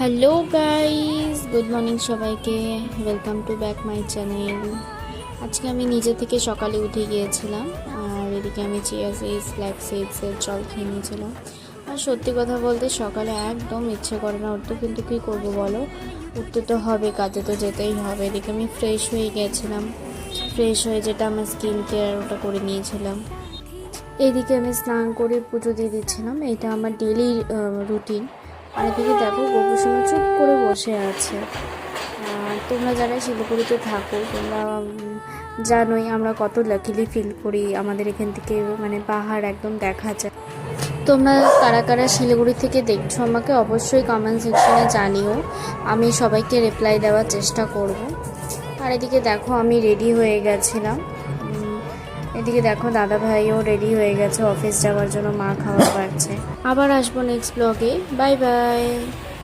Hello guys, good morning সবাইকে। Welcome to back my channel. আজকে আমি নিজে থেকে সকালে উঠে গিয়েছিলাম, আর এদিকে আমি চিয়া সিডস, ফ্ল্যাক্স সিডসের জল খেয়ে নিয়েছিলাম। আর সত্যি কথা বলতে সকালে একদম ইচ্ছে করে না উঠতে, কিন্তু কী করবো বলো, উঠতে তো হবে, কাজে তো যেতেই হবে। এদিকে আমি ফ্রেশ হয়ে গেছিলাম, ফ্রেশ হয়ে যেটা আমার স্কিন কেয়ার ওটা করে নিয়েছিলাম। এইদিকে আমি স্নান করে পুজো দিয়ে দিচ্ছিলাম, এটা আমার ডেলি রুটিন। আর এদিকে দেখো গোপুসোনা চুপ করে বসে আছে। তোমরা যারা শিলিগুড়িতে থাকো তোমরা জানোই আমরা কত লাকিলি ফিল করি, আমাদের এখান থেকে মানে পাহাড় একদম দেখা যায়। তোমরা কারা কারা শিলিগুড়ি থেকে দেখছো আমাকে অবশ্যই কমেন্ট সেকশনে জানিও, আমি সবাইকে রিপ্লাই দেওয়ার চেষ্টা করব। আর এদিকে দেখো আমি রেডি হয়ে গেছিলাম, এদিকে দেখো দাদা ভাইও রেডি হয়ে গেছে অফিস যাওয়ার জন্য, মা খাওয়া পাচ্ছে। আবার আসবো নেক্সট ব্লগে, বাই বাই।